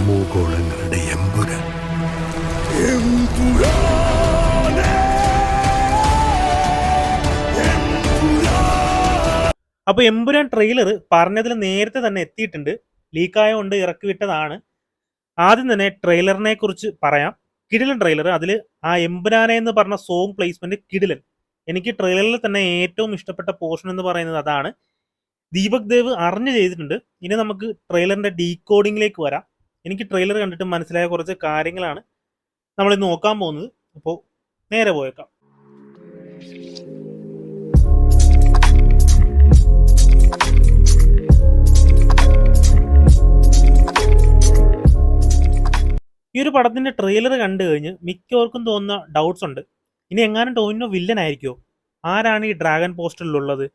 തമോഗോളങ്ങളുടെ എമ്പുരാൻ. അപ്പൊ എമ്പുരാൻ ട്രെയിലർ പറഞ്ഞതിൽ നേരത്തെ തന്നെ എത്തിയിട്ടുണ്ട്. ലീക്കായതുകൊണ്ട് ഇറക്കി വിട്ടതാണ്. ആദ്യം തന്നെ ട്രെയിലറിനെ കുറിച്ച് പറയാം. കിടിലൻ ട്രെയിലർ. അതിൽ ആ എമ്പുരാനെ എന്ന് പറഞ്ഞ സോങ് പ്ലേസ്മെന്റ് കിടിലൻ. എനിക്ക് ട്രെയിലറിൽ തന്നെ ഏറ്റവും ഇഷ്ടപ്പെട്ട പോർഷൻ എന്ന് പറയുന്നത് അതാണ്. ദീപക് ദേവ് അറിഞ്ഞു ചെയ്തിട്ടുണ്ട്. ഇനി നമുക്ക് ട്രെയിലറിന്റെ ഡീകോഡിങ്ങിലേക്ക് വരാം. എനിക്ക് ട്രെയിലർ കണ്ടിട്ട് മനസ്സിലായ കുറച്ച് കാര്യങ്ങളാണ് നമ്മൾ ഇന്ന് നോക്കാൻ പോകുന്നത്. അപ്പോൾ നേരെ പോയേക്കാം. ഈ ഒരു പടത്തിന്റെ ട്രെയിലർ കണ്ടു കഴിഞ്ഞ് മിക്കവർക്കും തോന്നുന്ന ഡൗട്ട്സ് ഉണ്ട്. ഇനി എങ്ങാനും ടോവിനോ വില്ലൻ ആയിരിക്കുമോ? ആരാണ് ഈ ഡ്രാഗൺ പോസ്റ്ററിലുള്ളത്?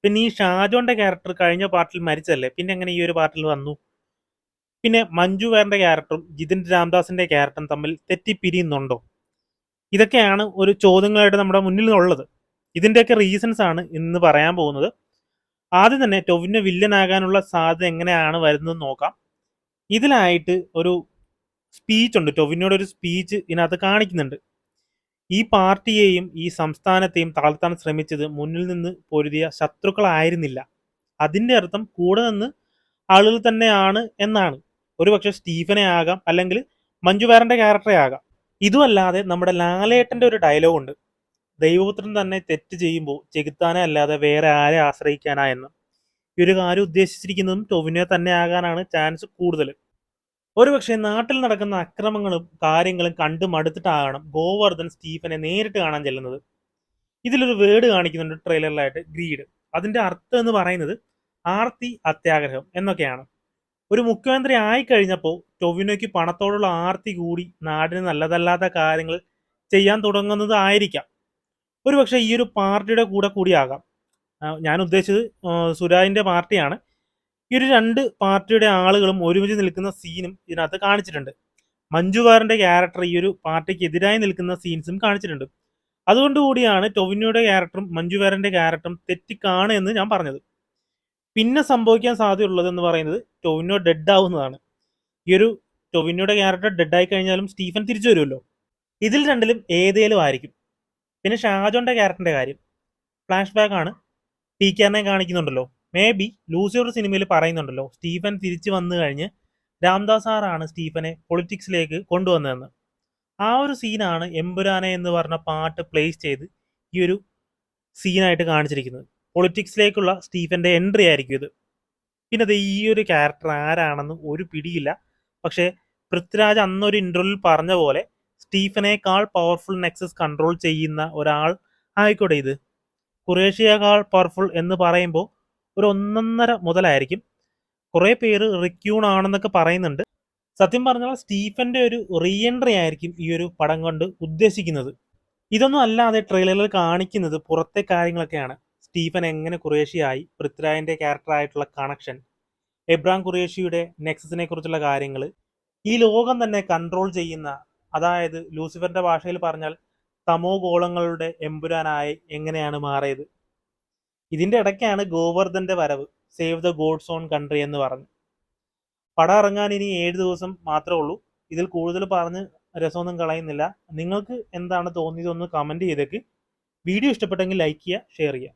പിന്നെ ഈ ഷാജോന്റെ ക്യാരക്ടർ കഴിഞ്ഞ പാർട്ടിൽ മരിച്ചല്ലേ, പിന്നെ എങ്ങനെ ഈ ഒരു പാർട്ടിൽ വന്നു? പിന്നെ മഞ്ജു വാര്യന്റെ ക്യാരക്ടറും ജിതിൻ രാംദാസിന്റെ ക്യാരക്ടറും തമ്മിൽ തെറ്റിപ്പിരിയുന്നുണ്ടോ? ഇതൊക്കെയാണ് ഒരു ചോദ്യങ്ങളായിട്ട് നമ്മുടെ മുന്നിൽ ഉള്ളത്. ഇതിന്റെയൊക്കെ റീസൺസ് ആണ് ഇന്ന് പറയാൻ പോകുന്നത്. ആദ്യം തന്നെ ടൊവിനോ വില്ലൻ ആകാനുള്ള സാധ്യത എങ്ങനെയാണ് വരുന്നത് നോക്കാം. ഇതിലായിട്ട് ഒരു സ്പീച്ച് ഉണ്ട്. ടൊവിനോയുടെ ഒരു സ്പീച്ച് ഇതിനകത്ത് കാണിക്കുന്നുണ്ട്. ഈ പാർട്ടിയെയും ഈ സംസ്ഥാനത്തെയും താഴ്ത്താൻ ശ്രമിച്ചത് മുന്നിൽ നിന്ന് പൊരുതിയ ശത്രുക്കളായിരുന്നില്ല. അതിന്റെ അർത്ഥം കൂടെ നിന്ന് ആളുകൾ തന്നെയാണ് എന്നാണ്. ഒരുപക്ഷെ സ്റ്റീഫനെ ആകാം, അല്ലെങ്കിൽ മഞ്ജു വാര്യന്റെ ക്യാരക്ടറെ ആകാം. ഇതുമല്ലാതെ നമ്മുടെ ലാലേട്ടന്റെ ഒരു ഡയലോഗ് ഉണ്ട്. ദൈവപുത്രൻ തന്നെ തെറ്റ് ചെയ്യുമ്പോൾ ചെകുത്താനെ അല്ലാതെ വേറെ ആരെ ആശ്രയിക്കാനാ എന്ന്. ഈ ഒരു കാര്യം ഉദ്ദേശിച്ചിരിക്കുന്നതും ടൊവിനോ തന്നെ ആകാനാണ് ചാൻസ് കൂടുതൽ. ഒരുപക്ഷെ നാട്ടിൽ നടക്കുന്ന അക്രമങ്ങളും കാര്യങ്ങളും കണ്ടു മടുത്തിട്ടാകണം ഗോവർദ്ധൻ സ്റ്റീഫനെ നേരിട്ട് കാണാൻ ചെല്ലുന്നത്. ഇതിലൊരു വേർഡ് കാണിക്കുന്നുണ്ട് ട്രെയിലറിലായിട്ട്, ഗ്രീഡ്. അതിന്റെ അർത്ഥം എന്ന് പറയുന്നത് ആർത്തി, അത്യാഗ്രഹം എന്നൊക്കെയാണ്. ഒരു മുഖ്യമന്ത്രി ആയിക്കഴിഞ്ഞപ്പോൾ ടൊവിനോയ്ക്ക് പണത്തോടുള്ള ആർത്തി കൂടി നാടിന് നല്ലതല്ലാത്ത കാര്യങ്ങൾ ചെയ്യാൻ തുടങ്ങുന്നത് ആയിരിക്കാം. ഒരുപക്ഷെ ഈ ഒരു പാർട്ടിയുടെ കൂടിയാകാം. ഞാൻ ഉദ്ദേശിച്ചത് സുരാജിന്റെ പാർട്ടിയാണ്. ഈ ഒരു രണ്ട് പാർട്ടിയുടെ ആളുകളും ഒരുമിച്ച് നിൽക്കുന്ന സീനും ഇതിനകത്ത് കാണിച്ചിട്ടുണ്ട്. മഞ്ജു വാര്യന്റെ ക്യാരക്ടർ ഈ ഒരു പാർട്ടിക്ക് എതിരായി നിൽക്കുന്ന സീൻസും കാണിച്ചിട്ടുണ്ട്. അതുകൊണ്ടുകൂടിയാണ് ടൊവിനോയുടെ ക്യാരക്ടറും മഞ്ജു വാര്യന്റെ ക്യാരക്ടറും തെറ്റിക്കാണ് എന്ന് ഞാൻ പറഞ്ഞത്. പിന്നെ സംഭവിക്കാൻ സാധ്യതയുള്ളത് എന്ന് പറയുന്നത് ടൊവിനോ ഡെഡ് ആവുന്നതാണ്. ഈ ഒരു ടൊവിനോയുടെ ക്യാരക്ടർ ഡെഡ് ആയി കഴിഞ്ഞാലും സ്റ്റീഫൻ തിരിച്ചു വരുമല്ലോ. ഇതിൽ രണ്ടിലും ഏതേലും ആയിരിക്കും. പിന്നെ ഷാജോന്റെ ക്യാരക്ടറിന്റെ കാര്യം, ഫ്ലാഷ് ബാക്ക് ആണ്. ടീക്കാരനെ കാണിക്കുന്നുണ്ടല്ലോ. മേ ബി ലൂസിഫർ സിനിമയിൽ പറയുന്നുണ്ടല്ലോ, സ്റ്റീഫൻ തിരിച്ചു വന്നു കഴിഞ്ഞ് രാംദാസ് സാറാണ് സ്റ്റീഫനെ പൊളിറ്റിക്സിലേക്ക് കൊണ്ടുവന്നതെന്ന്. ആ ഒരു സീനാണ് എമ്പുരാനെ എന്ന് പറഞ്ഞ പാട്ട് പ്ലേസ് ചെയ്ത് ഈ ഒരു സീനായിട്ട് കാണിച്ചിരിക്കുന്നത്. പൊളിറ്റിക്സിലേക്കുള്ള സ്റ്റീഫന്റെ എൻട്രി ആയിരിക്കും ഇത്. പിന്നെ അത് ഈ ഒരു ക്യാരക്ടർ ആരാണെന്ന് ഒരു പിടിയില്ല. പക്ഷേ പൃഥ്വിരാജ് അന്നൊരു ഇന്റർവ്യൂവിൽ പറഞ്ഞ പോലെ സ്റ്റീഫനേക്കാൾ പവർഫുൾ നെക്സസ് കൺട്രോൾ ചെയ്യുന്ന ഒരാൾ ആയിക്കോട്ടെ ഇത്. ഖുറേഷിയേക്കാൾ പവർഫുൾ എന്ന് പറയുമ്പോൾ ഒരു 1.5 മുതലായിരിക്കും. കുറെ പേര് റിക്യൂൺ ആണെന്നൊക്കെ പറയുന്നുണ്ട്. സത്യം പറഞ്ഞാൽ സ്റ്റീഫന്റെ ഒരു റീ എൻട്രി ആയിരിക്കും ഈ ഒരു പടം കൊണ്ട് ഉദ്ദേശിക്കുന്നത്. ഇതൊന്നും അല്ലാതെ ട്രെയിലറിൽ കാണിക്കുന്നത് പുറത്തെ കാര്യങ്ങളൊക്കെയാണ്. സ്റ്റീഫൻ എങ്ങനെ ഖുറേഷിയായി, പൃഥ്വിരാജിന്റെ ക്യാരക്ടറായിട്ടുള്ള കണക്ഷൻ, എബ്രാം ഖുറേഷിയുടെ നെക്സസിനെ കുറിച്ചുള്ള കാര്യങ്ങൾ, ഈ ലോകം തന്നെ കൺട്രോൾ ചെയ്യുന്ന, അതായത് ലൂസിഫറിന്റെ ഭാഷയിൽ പറഞ്ഞാൽ തമോ ഗോളങ്ങളുടെ എമ്പുരാനായി എങ്ങനെയാണ് മാറിയത്. ഇതിന്റെ ഇടയ്ക്കാണ് ഗോവർദ്ധന്റെ വരവ്, save the God's own country എന്ന് പറഞ്ഞു. പടം ഇറങ്ങാൻ ഇനി 7 ദിവസം മാത്രമേ ഉള്ളൂ. ഇതിൽ കൂടുതൽ പറഞ്ഞ് രസമൊന്നും കളയുന്നില്ല. നിങ്ങൾക്ക് എന്താണ് തോന്നിയതൊന്ന് കമന്റ് ചെയ്തേക്ക്. വീഡിയോ ഇഷ്ടപ്പെട്ടെങ്കിൽ ലൈക്ക് ചെയ്യുക, ഷെയർ ചെയ്യുക.